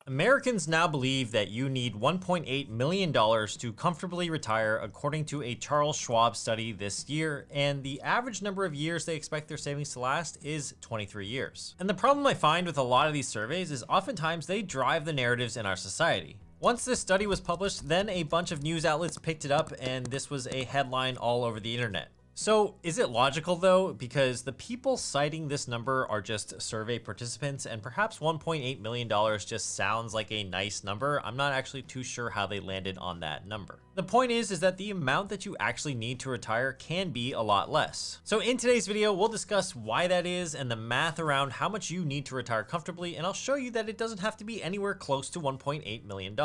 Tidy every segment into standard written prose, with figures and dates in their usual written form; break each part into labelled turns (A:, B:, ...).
A: Americans now believe that you need $1.8 million to comfortably retire, according to a Charles Schwab study this year, and the average number of years they expect their savings to last is 23 years. And the problem I find with a lot of these surveys is oftentimes they drive the narratives in our society. Once this study was published, then a bunch of news outlets picked it up, and this was a headline all over the internet. So, is it logical though? Because the people citing this number are just survey participants, and perhaps $1.8 million just sounds like a nice number. I'm not actually too sure how they landed on that number. The point is that the amount that you actually need to retire can be a lot less. So in today's video, we'll discuss why that is and the math around how much you need to retire comfortably, and I'll show you that it doesn't have to be anywhere close to $1.8 million.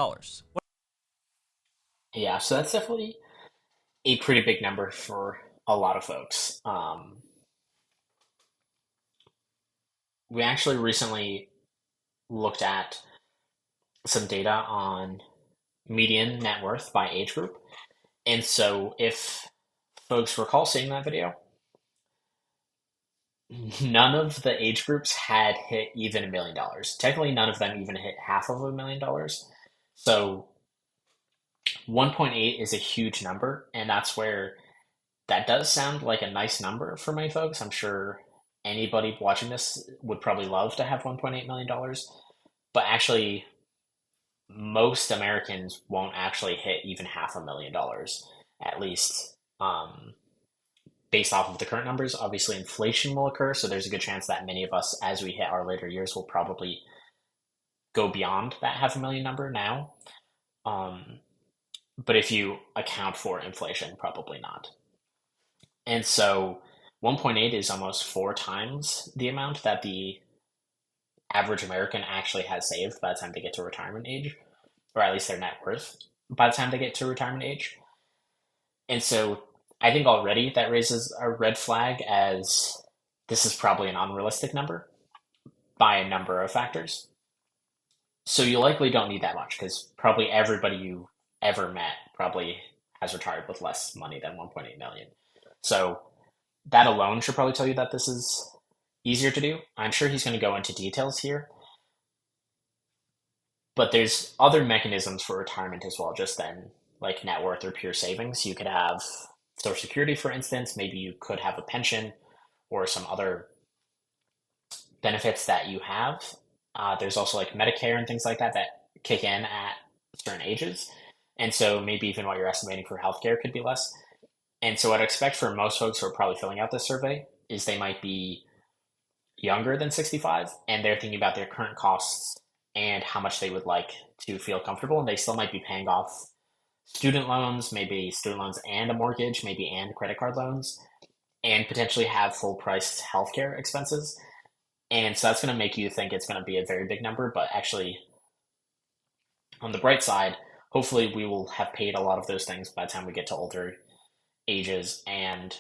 B: Yeah, so that's definitely a pretty big number for a lot of folks. We actually recently looked at some data on median net worth by age group. And so if folks recall seeing that video, none of the age groups had hit even $1 million. Technically, none of them even hit half of $1 million. So 1.8 is a huge number, and that's where that does sound like a nice number for many folks. I'm sure anybody watching this would probably love to have $1.8 million, but actually, most Americans won't actually hit even half $1 million, at least based off of the current numbers. Obviously, inflation will occur, so there's a good chance that many of us, as we hit our later years, will probably go beyond that half a million number now. Um, but if you account for inflation, probably not. And so 1.8 is almost four times the amount that the average American actually has saved by the time they get to retirement age, or at least their net worth by the time they get to retirement age. And so I think already that raises a red flag as this is probably an unrealistic number by a number of factors. So you likely don't need that much because probably everybody you ever met probably has retired with less money than 1.8 million. So that alone should probably tell you that this is easier to do. I'm sure he's going to go into details here, but there's other mechanisms for retirement as well, just then, like net worth or pure savings. You could have Social Security, for instance. Maybe you could have a pension or some other benefits that you have. There's also like Medicare and things like that that kick in at certain ages. And so maybe even what you're estimating for healthcare could be less. And so what I expect for most folks who are probably filling out this survey is they might be younger than 65 and they're thinking about their current costs and how much they would like to feel comfortable. And they still might be paying off student loans, maybe student loans and a mortgage, maybe and credit card loans, and potentially have full priced healthcare expenses. And so that's going to make you think it's going to be a very big number, but actually, on the bright side, hopefully we will have paid a lot of those things by the time we get to older ages, and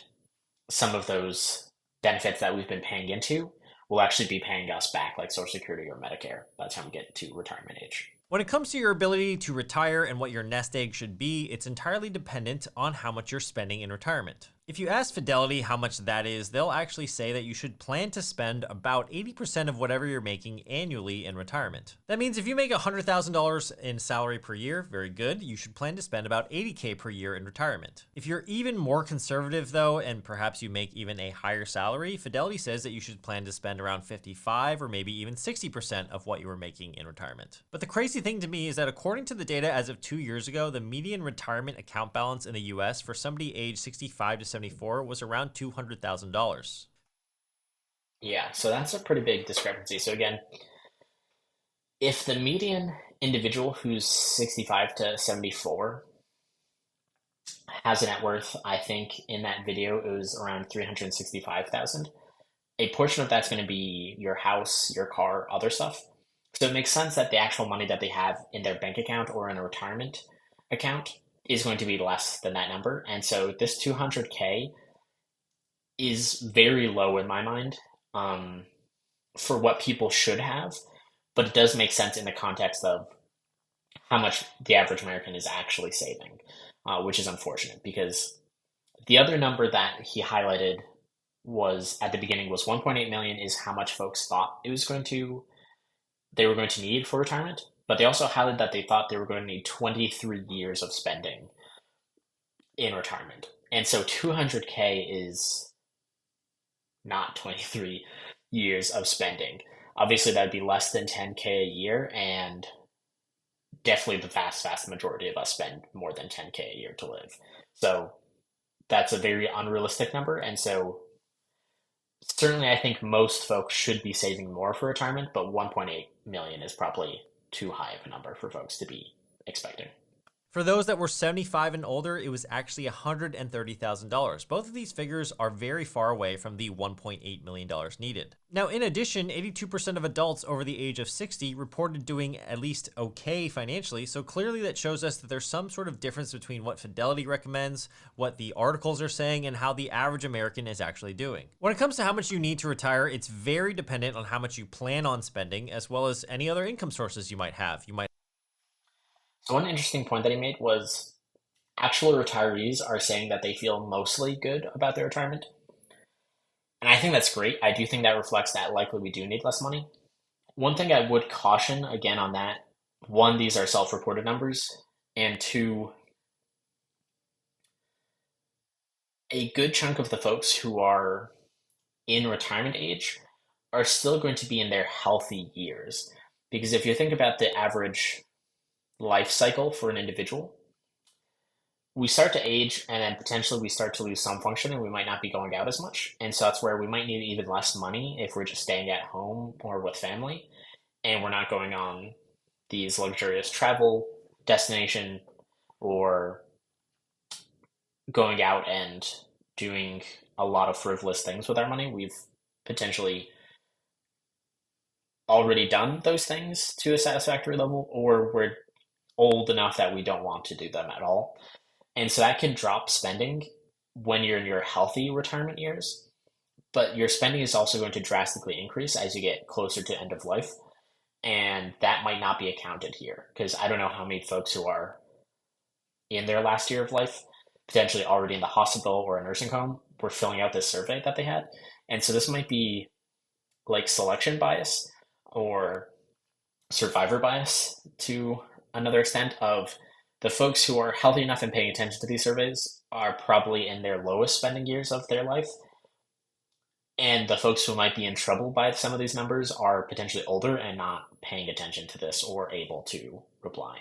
B: some of those benefits that we've been paying into will actually be paying us back, like Social Security or Medicare, by the time we get to retirement age.
A: When it comes to your ability to retire and what your nest egg should be, it's entirely dependent on how much you're spending in retirement. If you ask Fidelity how much that is, they'll actually say that you should plan to spend about 80% of whatever you're making annually in retirement. That means if you make $100,000 in salary per year, very good, you should plan to spend about $80K per year in retirement. If you're even more conservative though, and perhaps you make even a higher salary, Fidelity says that you should plan to spend around 55 or maybe even 60% of what you were making in retirement. But the crazy thing to me is that according to the data as of 2 years ago, the median retirement account balance in the US for somebody aged 65 to 74 was around $200,000.
B: Yeah, so that's a pretty big discrepancy. So again, if the median individual who's 65 to 74 has a net worth, I think in that video it was around 365,000. A portion of that's going to be your house, your car, other stuff. So it makes sense that the actual money that they have in their bank account or in a retirement account is going to be less than that number. And so this 200K is very low in my mind, for what people should have, but it does make sense in the context of how much the average American is actually saving, which is unfortunate because the other number that he highlighted was at the beginning was 1.8 million is how much folks thought they were going to need for retirement. but they also highlighted that they thought they were going to need 23 years of spending in retirement. And so 200K is not 23 years of spending. Obviously, that would be less than 10K a year, and definitely the vast majority of us spend more than 10K a year to live. So that's a very unrealistic number. And so certainly I think most folks should be saving more for retirement, but 1.8 million is probably too high of a number for folks to be expecting.
A: For those that were 75 and older, it was actually $130,000. Both of these figures are very far away from the $1.8 million needed. Now, in addition, 82% of adults over the age of 60 reported doing at least okay financially, so clearly that shows us that there's some sort of difference between what Fidelity recommends, what the articles are saying, and how the average American is actually doing. When it comes to how much you need to retire, it's very dependent on how much you plan on spending, as well as any other income sources you might have.
B: So one interesting point that he made was actual retirees are saying that they feel mostly good about their retirement. And I think that's great. I do think that reflects that likely we do need less money. One thing I would caution again on that, one, these are self-reported numbers, and two, a good chunk of the folks who are in retirement age are still going to be in their healthy years. Because if you think about the average life cycle for an individual, we start to age and then potentially we start to lose some function and we might not be going out as much. And so that's where we might need even less money if we're just staying at home or with family and we're not going on these luxurious travel destination or going out and doing a lot of frivolous things with our money. We've potentially already done those things to a satisfactory level, or we're old enough that we don't want to do them at all. And so that can drop spending when you're in your healthy retirement years, but your spending is also going to drastically increase as you get closer to end of life. And that might not be accounted here because I don't know how many folks who are in their last year of life, potentially already in the hospital or a nursing home, were filling out this survey that they had. And so this might be like selection bias or survivor bias to another extent of the folks who are healthy enough and paying attention to these surveys are probably in their lowest spending years of their life. And the folks who might be in trouble by some of these numbers are potentially older and not paying attention to this or able to reply.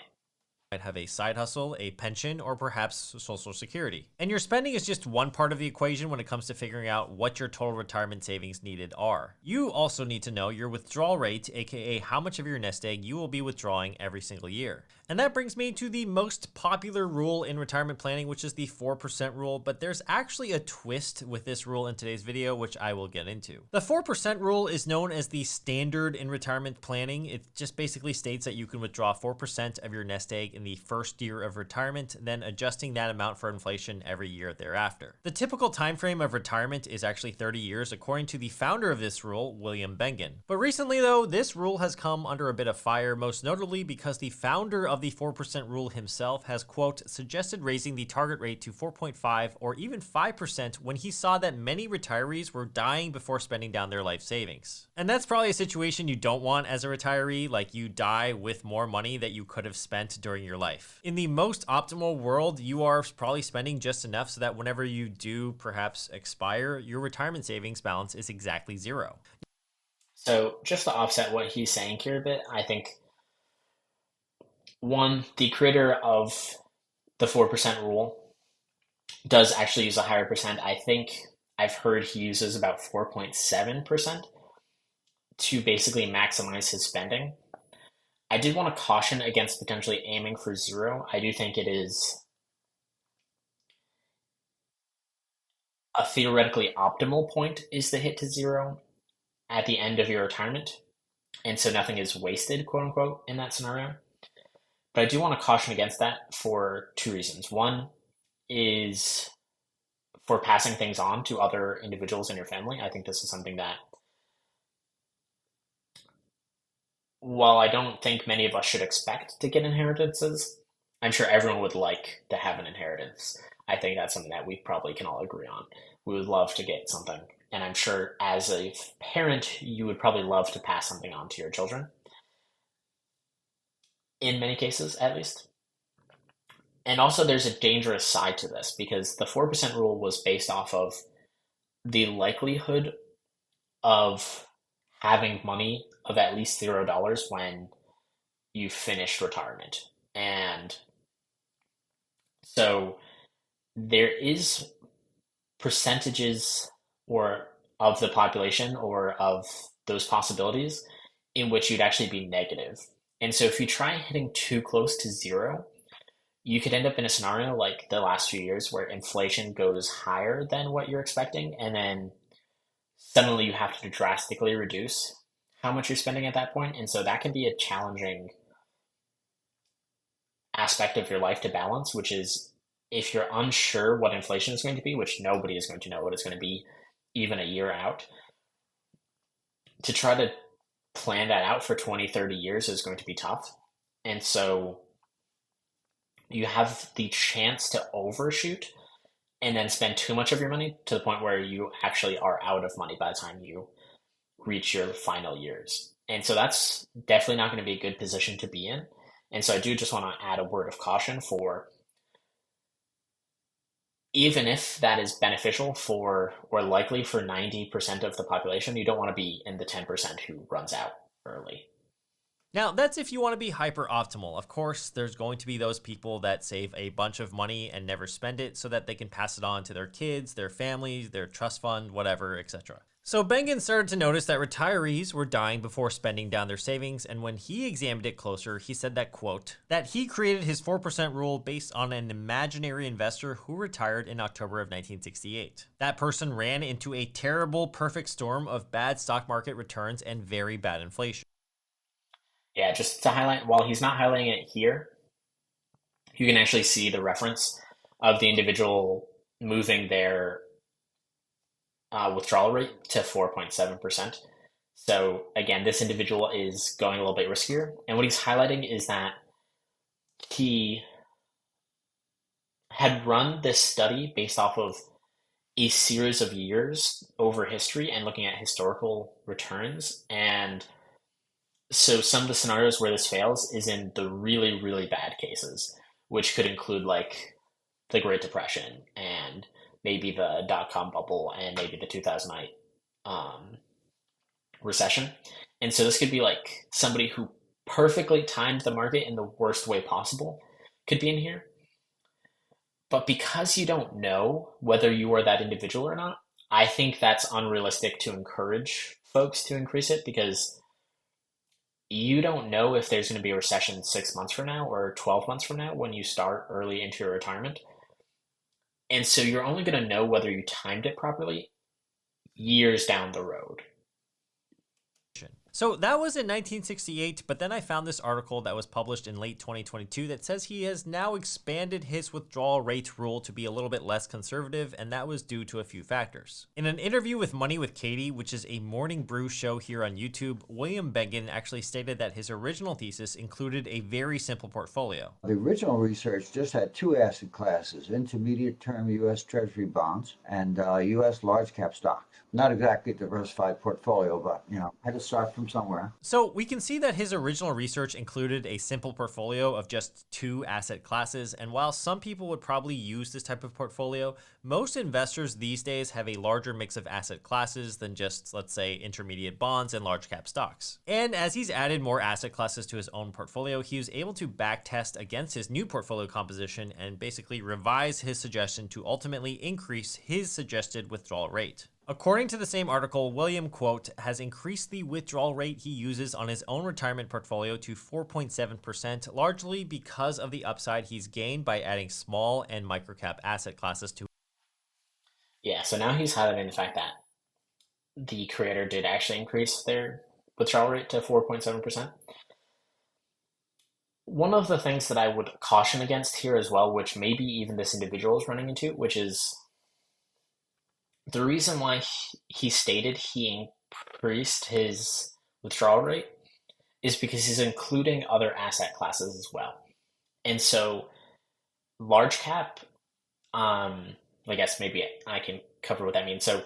A: Might have a side hustle, a pension, or perhaps Social Security. And your spending is just one part of the equation when it comes to figuring out what your total retirement savings needed are. You also need to know your withdrawal rate, aka how much of your nest egg you will be withdrawing every single year. And that brings me to the most popular rule in retirement planning, which is the 4% rule, but there's actually a twist with this rule in today's video, which I will get into. The 4% rule is known as the standard in retirement planning. It just basically states that you can withdraw 4% of your nest egg in the first year of retirement, then adjusting that amount for inflation every year thereafter. The typical time frame of retirement is actually 30 years, according to the founder of this rule, William Bengen. But recently, though, this rule has come under a bit of fire, most notably because the founder of the 4% rule himself has, quote, suggested raising the target rate to 4.5 or even 5% when he saw that many retirees were dying before spending down their life savings. And that's probably a situation you don't want as a retiree, like you die with more money that you could have spent during your life. In the most optimal world, you are probably spending just enough so that whenever you do perhaps expire, your retirement savings balance is exactly zero.
B: So just to offset what he's saying here a bit, I think one, the creator of the 4% rule does actually use a higher percent. I think I've heard he uses about 4.7% to basically maximize his spending. I did want to caution against potentially aiming for zero. I do think it is a theoretically optimal point is to hit to zero at the end of your retirement. And so nothing is wasted, quote unquote, in that scenario. But I do want to caution against that for two reasons. One is for passing things on to other individuals in your family. I think this is something that, while I don't think many of us should expect to get inheritances, I'm sure everyone would like to have an inheritance. I think that's something that we probably can all agree on. We would love to get something. And I'm sure as a parent, you would probably love to pass something on to your children. in many cases at least. And also, there's a dangerous side to this because the 4% rule was based off of the likelihood of having money of at least $0 when you finished retirement. And so there is percentages or of the population or of those possibilities in which you'd actually be negative. And so if you try hitting too close to zero, you could end up in a scenario like the last few years where inflation goes higher than what you're expecting, and then suddenly you have to drastically reduce how much you're spending at that point. And so that can be a challenging aspect of your life to balance, which is if you're unsure what inflation is going to be, which nobody is going to know what it's going to be even a year out, to try to plan that out for 20, 30 years is going to be tough. And so you have the chance to overshoot and then spend too much of your money to the point where you actually are out of money by the time you reach your final years. And so that's definitely not going to be a good position to be in. And so I do just want to add a word of caution for even if that is beneficial for or likely for 90% of the population, you don't want to be in the 10% who runs out early.
A: Now, that's if you want to be hyper optimal. Of course, there's going to be those people that save a bunch of money and never spend it so that they can pass it on to their kids, their families, their trust fund, whatever, etc. So Bengen started to notice that retirees were dying before spending down their savings, and when he examined it closer, he said that, quote, that he created his 4% rule based on an imaginary investor who retired in October of 1968. That person ran into a terrible perfect storm of bad stock market returns and very bad inflation.
B: Yeah, just to highlight, while he's not highlighting it here, you can actually see the reference of the individual moving their withdrawal rate to 4.7%. So again, this individual is going a little bit riskier. And what he's highlighting is that he had run this study based off of a series of years over history and looking at historical returns. And so some of the scenarios where this fails is in the really, really bad cases, which could include like the Great Depression and maybe the dot-com bubble and maybe the 2008 recession. And so this could be like somebody who perfectly timed the market in the worst way possible could be in here. But because you don't know whether you are that individual or not, I think that's unrealistic to encourage folks to increase it because you don't know if there's going to be a recession 6 months from now or 12 months from now when you start early into your retirement. And so you're only going to know whether you timed it properly years down the road.
A: So that was in 1968, but then I found this article that was published in late 2022 that says he has now expanded his withdrawal rate rule to be a little bit less conservative, and that was due to a few factors. In an interview with Money with Katie, which is a morning brew show here on YouTube, William Bengen actually stated that his original thesis included a very simple portfolio.
C: The original research just had two asset classes, intermediate term U.S. Treasury bonds and U.S. large cap stocks. Not exactly a diversified portfolio, but, had to start from somewhere.
A: So we can see that his original research included a simple portfolio of just two asset classes, and while some people would probably use this type of portfolio, most investors these days have a larger mix of asset classes than just, let's say, intermediate bonds and large cap stocks. And as he's added more asset classes to his own portfolio, he was able to backtest against his new portfolio composition and basically revise his suggestion to ultimately increase his suggested withdrawal rate. According to the same article, William, quote, has increased the withdrawal rate he uses on his own retirement portfolio to 4.7%, largely because of the upside he's gained by adding small and microcap asset classes to.
B: Yeah, so now he's highlighting the fact that the creator did actually increase their withdrawal rate to 4.7%. One of the things that I would caution against here as well, which maybe even this individual is running into, which is the reason why he stated he increased his withdrawal rate is because he's including other asset classes as well. And so large cap, I guess maybe I can cover what that means. So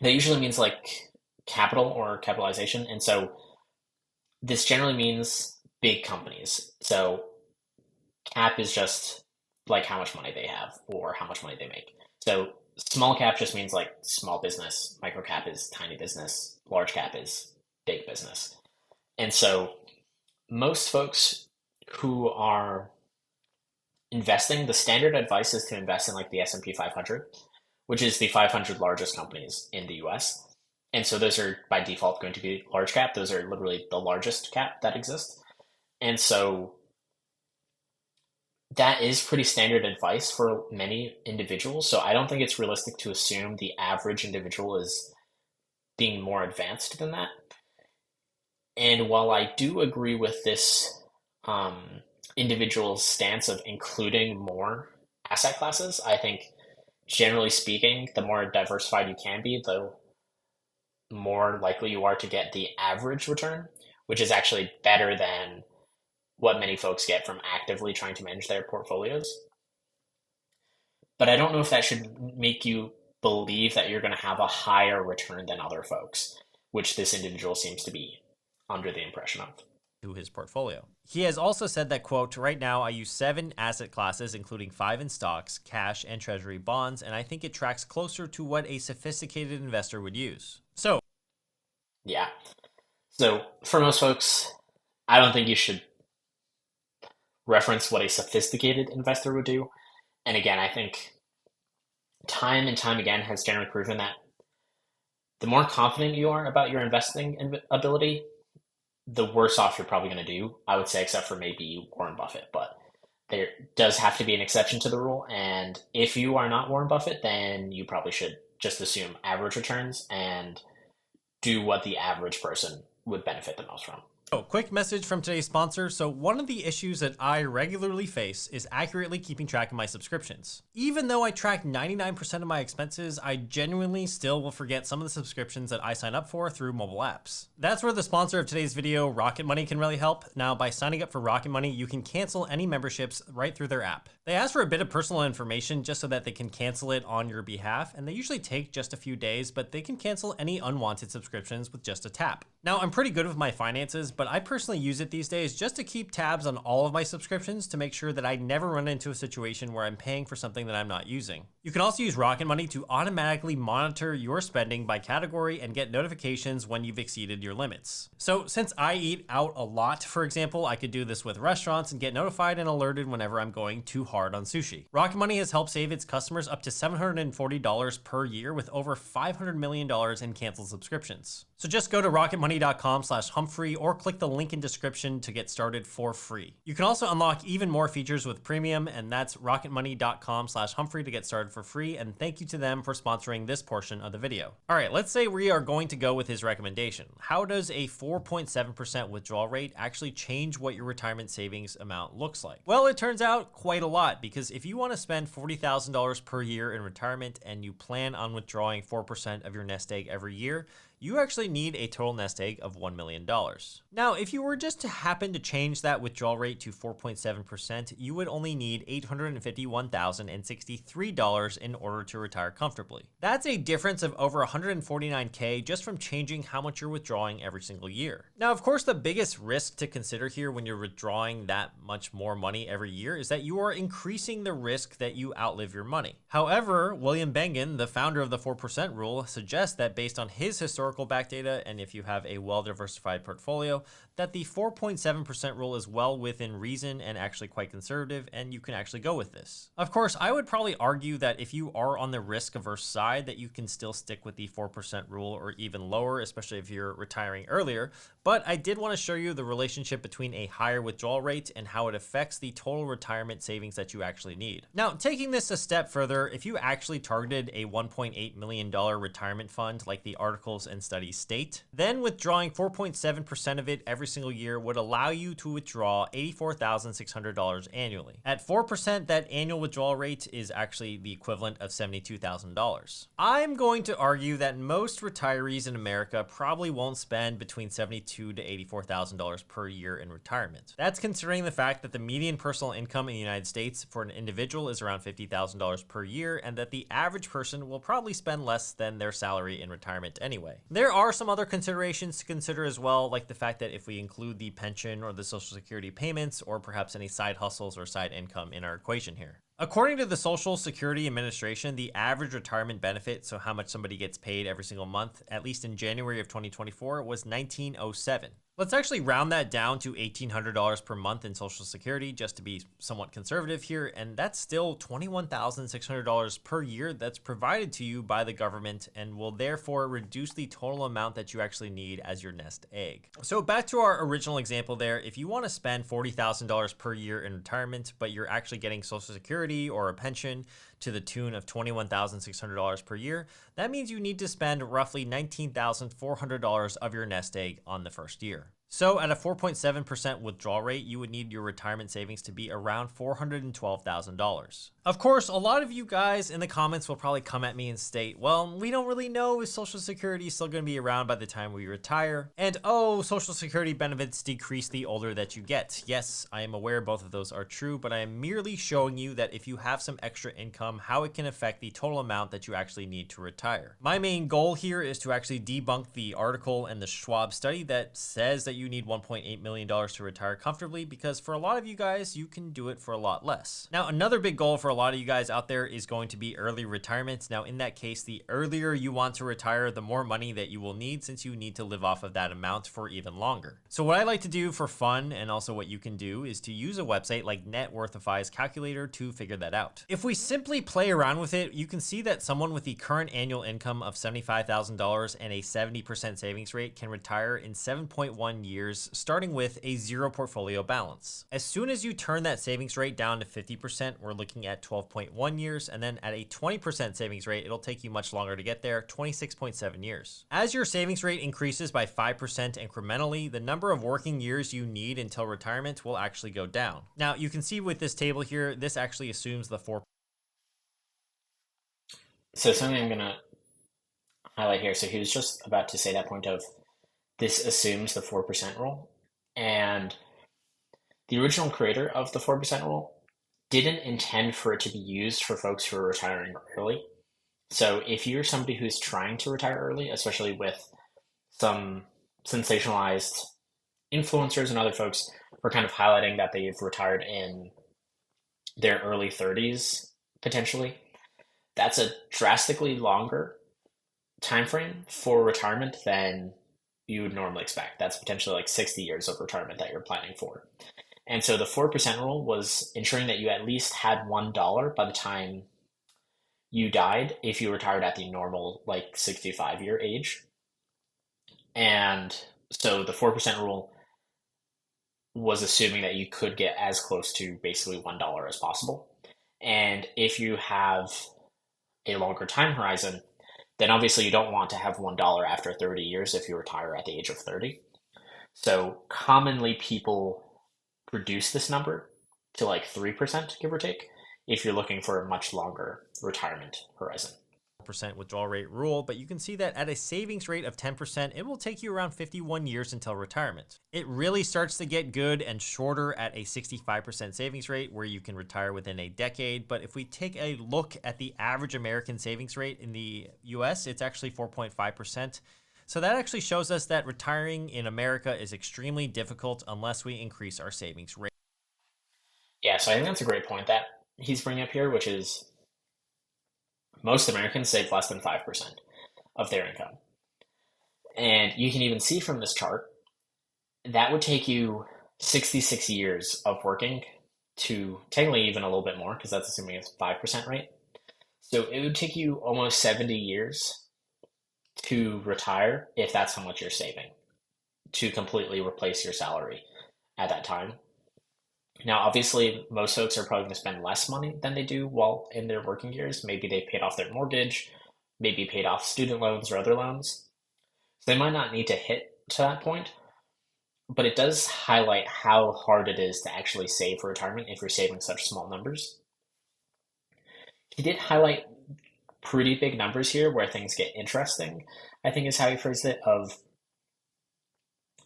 B: that usually means like capital or capitalization. And so this generally means big companies. So cap is just like how much money they have or how much money they make. So small cap just means like small business, micro cap is tiny business, large cap is big business. And so most folks who are investing, the standard advice is to invest in like the S&P 500, which is the 500 largest companies in the US. And so those are by default going to be large cap. Those are literally the largest cap that exists. And so that is pretty standard advice for many individuals. So I don't think it's realistic to assume the average individual is being more advanced than that. And while I do agree with this individual's stance of including more asset classes, I think generally speaking, the more diversified you can be, the more likely you are to get the average return, which is actually better than what many folks get from actively trying to manage their portfolios. But I don't know if that should make you believe that you're going to have a higher return than other folks, which this individual seems to be under the impression of.
A: To his portfolio. He has also said that, quote, right now I use 7 asset classes, including 5 in stocks, cash, and treasury bonds, and I think it tracks closer to what a sophisticated investor would use. So,
B: yeah. So for most folks, I don't think you should reference what a sophisticated investor would do. And again, I think time and time again has generally proven that the more confident you are about your investing ability, the worse off you're probably going to do, I would say, except for maybe Warren Buffett. But there does have to be an exception to the rule. And if you are not Warren Buffett, then you probably should just assume average returns and do what the average person would benefit the most from.
A: Oh, quick message from today's sponsor. So one of the issues that I regularly face is accurately keeping track of my subscriptions. Even though I track 99% of my expenses, I genuinely still will forget some of the subscriptions that I sign up for through mobile apps. That's where the sponsor of today's video, Rocket Money, can really help. Now, by signing up for Rocket Money, you can cancel any memberships right through their app. They ask for a bit of personal information just so that they can cancel it on your behalf, and they usually take just a few days, but they can cancel any unwanted subscriptions with just a tap. Now, I'm pretty good with my finances, but I personally use it these days just to keep tabs on all of my subscriptions to make sure that I never run into a situation where I'm paying for something that I'm not using. You can also use Rocket Money to automatically monitor your spending by category and get notifications when you've exceeded your limits. So since I eat out a lot, for example, I could do this with restaurants and get notified and alerted whenever I'm going too hard on sushi. Rocket Money has helped save its customers up to $740 per year with over $500 million in canceled subscriptions. So just go to rocketmoney.com/Humphrey or click the link in description to get started for free. You can also unlock even more features with premium, and that's rocketmoney.com/Humphrey to get started for free. And thank you to them for sponsoring this portion of the video. All right, let's say we are going to go with his recommendation. How does a 4.7% withdrawal rate actually change what your retirement savings amount looks like? Well, it turns out quite a lot, because if you want to spend $40,000 per year in retirement and you plan on withdrawing 4% of your nest egg every year, you actually need a total nest egg of $1 million. Now, if you were just to happen to change that withdrawal rate to 4.7%, you would only need $851,063 in order to retire comfortably. That's a difference of over $149K just from changing how much you're withdrawing every single year. Now, of course, the biggest risk to consider here when you're withdrawing that much more money every year is that you are increasing the risk that you outlive your money. However, William Bengen, the founder of the 4% rule, suggests that based on his historical back data, and if you have a well-diversified portfolio, that the 4.7% rule is well within reason and actually quite conservative, and you can actually go with this. Of course, I would probably argue that if you are on the risk-averse side, that you can still stick with the 4% rule or even lower, especially if you're retiring earlier, but I did want to show you the relationship between a higher withdrawal rate and how it affects the total retirement savings that you actually need. Now, taking this a step further, if you actually targeted a $1.8 million retirement fund like the articles and studies state, then withdrawing 4.7% of it every single year would allow you to withdraw $84,600 annually. At 4%, that annual withdrawal rate is actually the equivalent of $72,000. I'm going to argue that most retirees in America probably won't spend between $72,000 to $84,000 per year in retirement. That's considering the fact that the median personal income in the United States for an individual is around $50,000 per year, and that the average person will probably spend less than their salary in retirement anyway. There are some other considerations to consider as well, like the fact that if we we include the pension or the Social Security payments, or perhaps any side hustles or side income in our equation here. According to the Social Security Administration, the average retirement benefit, so how much somebody gets paid every single month, at least in January of 2024, was $1907. Let's actually round that down to $1,800 per month in Social Security, just to be somewhat conservative here, and that's still $21,600 per year that's provided to you by the government and will therefore reduce the total amount that you actually need as your nest egg. So back to our original example there, if you want to spend $40,000 per year in retirement, but you're actually getting Social Security or a pension to the tune of $21,600 per year, that means you need to spend roughly $19,400 of your nest egg on the first year. So at a 4.7% withdrawal rate, you would need your retirement savings to be around $412,000. Of course, a lot of you guys in the comments will probably come at me and state, well, we don't really know if Social Security is still going to be around by the time we retire. And oh, Social Security benefits decrease the older that you get. Yes, I am aware both of those are true, but I am merely showing you that if you have some extra income, how it can affect the total amount that you actually need to retire. My main goal here is to actually debunk the article and the Schwab study that says that you need $1.8 million to retire comfortably, because for a lot of you guys, you can do it for a lot less. Now, another big goal for a lot of you guys out there is going to be early retirement. Now, in that case, the earlier you want to retire, the more money that you will need, since you need to live off of that amount for even longer. So what I like to do for fun, and also what you can do, is to use a website like Networthify's calculator to figure that out. If we simply play around with it, you can see that someone with the current annual income of $75,000 and a 70% savings rate can retire in 7.1 years, starting with a zero portfolio balance. As soon as you turn that savings rate down to 50%, we're looking at 12.1 years, and then at a 20% savings rate, it'll take you much longer to get there, 26.7 years. As your savings rate increases by 5% incrementally, the number of working years you need until retirement will actually go down. Now, you can see with this table here, this actually assumes the 4.
B: So something I'm going to highlight here. So he was just about to say that point of this assumes the 4% rule. And the original creator of the 4% rule didn't intend for it to be used for folks who are retiring early. So if you're somebody who's trying to retire early, especially with some sensationalized influencers and other folks who are kind of highlighting that they've retired in their early 30s, potentially, that's a drastically longer time frame for retirement than you would normally expect. That's potentially like 60 years of retirement that you're planning for. And so the 4% rule was ensuring that you at least had $1 by the time you died if you retired at the normal, like 65-year age. And so the 4% rule was assuming that you could get as close to basically $1 as possible. And if you have a longer time horizon, then obviously you don't want to have $1 after 30 years if you retire at the age of 30. So commonly people reduce this number to like 3%, give or take, if you're looking for a much longer retirement horizon.
A: Percent withdrawal rate rule, but you can see that at a savings rate of 10%, it will take you around 51 years until retirement. It really starts to get good and shorter at a 65% savings rate, where you can retire within a decade. But if we take a look at the average American savings rate in the US, it's actually 4.5%. So that actually shows us that retiring in America is extremely difficult unless we increase our savings rate.
B: Yeah, so I think that's a great point that he's bringing up here, which is most Americans save less than 5% of their income. And you can even see from this chart, that would take you 66 years of working to technically even a little bit more, because that's assuming it's 5% rate. So it would take you almost 70 years to retire if that's how much you're saving, to completely replace your salary at that time. Now, obviously, most folks are probably going to spend less money than they do while in their working years. Maybe they paid off their mortgage, maybe paid off student loans or other loans. So they might not need to hit to that point, but it does highlight how hard it is to actually save for retirement if you're saving such small numbers. He did highlight pretty big numbers here where things get interesting, I think is how he phrased it, of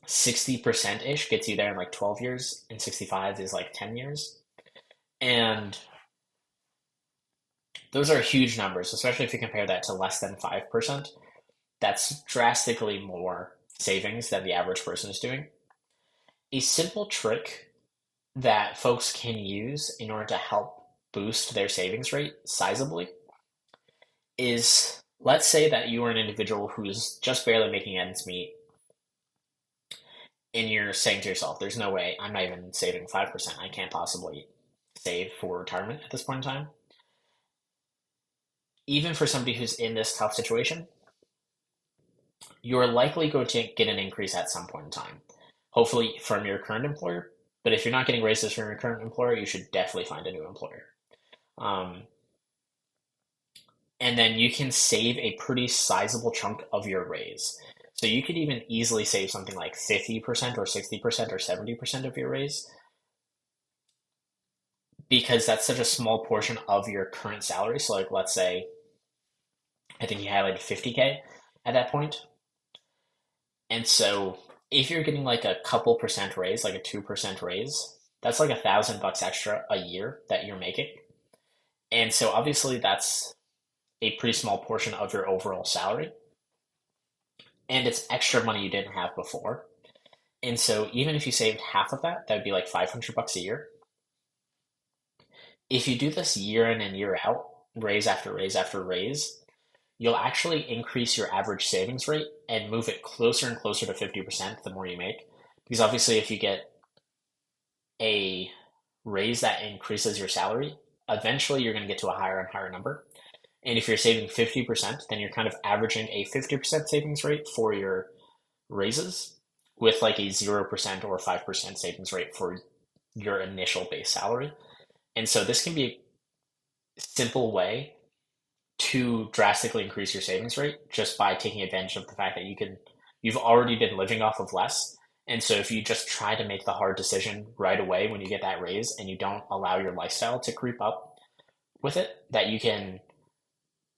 B: 60%-ish gets you there in like 12 years, and 65 is like 10 years. And those are huge numbers, especially if you compare that to less than 5%. That's drastically more savings than the average person is doing. A simple trick that folks can use in order to help boost their savings rate sizably is, let's say that you are an individual who's just barely making ends meet, and you're saying to yourself, there's no way I'm not even saving 5%. I can't possibly save for retirement at this point in time. Even for somebody who's in this tough situation, you're likely going to get an increase at some point in time, hopefully from your current employer. But if you're not getting raises from your current employer, you should definitely find a new employer. Um, and then you can save a pretty sizable chunk of your raise. So you could even easily save something like 50% or 60% or 70% of your raise, because that's such a small portion of your current salary. So like, let's say, I think you highlighted 50K at that point. And so if you're getting like a couple percent raise, like a 2% raise, that's like $1,000 extra a year that you're making. And so obviously that's a pretty small portion of your overall salary. And it's extra money you didn't have before. And so even if you saved half of that, that would be like $500 a year. If you do this year in and year out, raise after raise after raise, you'll actually increase your average savings rate and move it closer and closer to 50% the more you make. Because obviously, if you get a raise that increases your salary, eventually you're going to get to a higher and higher number. And if you're saving 50%, then you're kind of averaging a 50% savings rate for your raises with like a 0% or 5% savings rate for your initial base salary. And so this can be a simple way to drastically increase your savings rate just by taking advantage of the fact that you've already been living off of less. And so if you just try to make the hard decision right away when you get that raise and you don't allow your lifestyle to creep up with it, that you can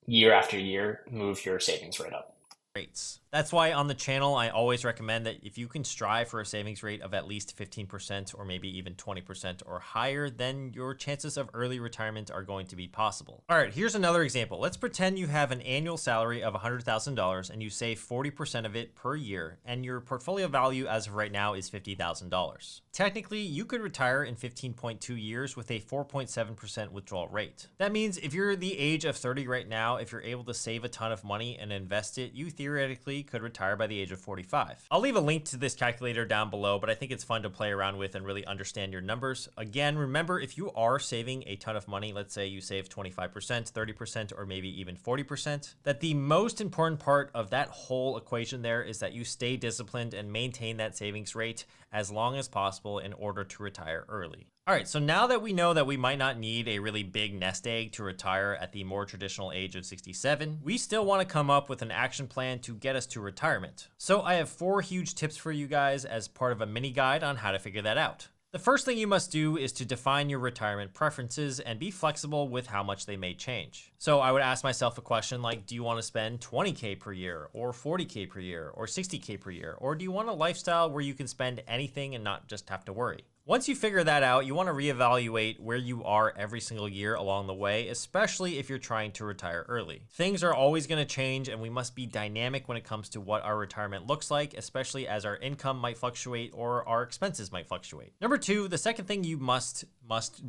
B: year after year move your savings rate up.
A: Rates. That's why on the channel, I always recommend that if you can strive for a savings rate of at least 15% or maybe even 20% or higher, then your chances of early retirement are going to be possible. All right, here's another example. Let's pretend you have an annual salary of $100,000 and you save 40% of it per year, and your portfolio value as of right now is $50,000. Technically, you could retire in 15.2 years with a 4.7% withdrawal rate. That means if you're the age of 30 right now, if you're able to save a ton of money and invest it, you theoretically could retire by the age of 45. I'll leave a link to this calculator down below, but I think it's fun to play around with and really understand your numbers. Again, remember, if you are saving a ton of money, let's say you save 25%, 30%, or maybe even 40%, that the most important part of that whole equation there is that you stay disciplined and maintain that savings rate as long as possible in order to retire early. All right, so now that we know that we might not need a really big nest egg to retire at the more traditional age of 67, we still want to come up with an action plan to get us to retirement. So I have 4 huge tips for you guys as part of a mini guide on how to figure that out. The first thing you must do is to define your retirement preferences and be flexible with how much they may change. So I would ask myself a question like, do you want to spend 20K per year or 40K per year or 60K per year? Or do you want a lifestyle where you can spend anything and not just have to worry? Once you figure that out, you want to reevaluate where you are every single year along the way, especially if you're trying to retire early. Things are always going to change, and we must be dynamic when it comes to what our retirement looks like, especially as our income might fluctuate or our expenses might fluctuate. Number 2, the second thing you must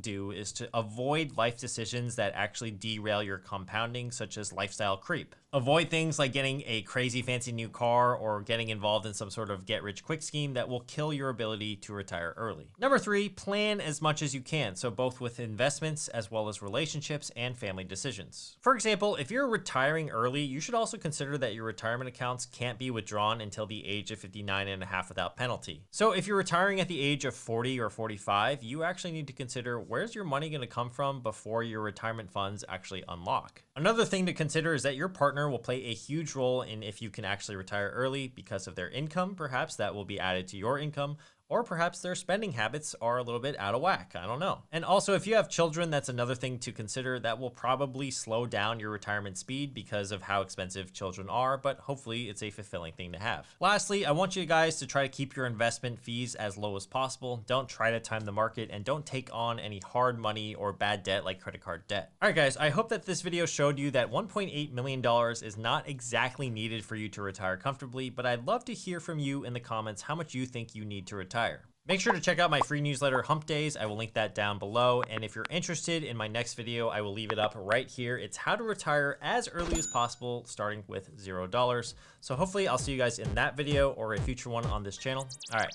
A: do is to avoid life decisions that actually derail your compounding, such as lifestyle creep. Avoid things like getting a crazy fancy new car or getting involved in some sort of get-rich-quick scheme that will kill your ability to retire early. Number 3, plan as much as you can, so both with investments as well as relationships and family decisions. For example, if you're retiring early, you should also consider that your retirement accounts can't be withdrawn until the age of 59 and a half without penalty. So if you're retiring at the age of 40 or 45, you actually need to consider where's your money going to come from before your retirement funds actually unlock. Another thing to consider is that your partner will play a huge role in if you can actually retire early because of their income. Perhaps that will be added to your income, or perhaps their spending habits are a little bit out of whack. I don't know. And also, if you have children, that's another thing to consider that will probably slow down your retirement speed because of how expensive children are, but hopefully it's a fulfilling thing to have. Lastly, I want you guys to try to keep your investment fees as low as possible. Don't try to time the market, and don't take on any hard money or bad debt like credit card debt. All right, guys, I hope that this video showed you that $1.8 million is not exactly needed for you to retire comfortably, but I'd love to hear from you in the comments how much you think you need to retire. Make sure to check out my free newsletter, Hump Days. I will link that down below. And if you're interested in my next video, I will leave it up right here. It's how to retire as early as possible, starting with $0. So hopefully I'll see you guys in that video or a future one on this channel. All right,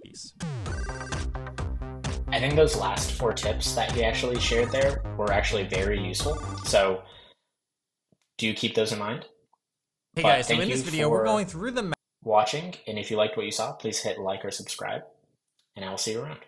A: peace.
B: I think those last 4 tips that he actually shared there were actually very useful. So do keep those in mind.
A: Hey guys, so in this video, we're going through the
B: watching, and if you liked what you saw, please hit like or subscribe, and I will see you around.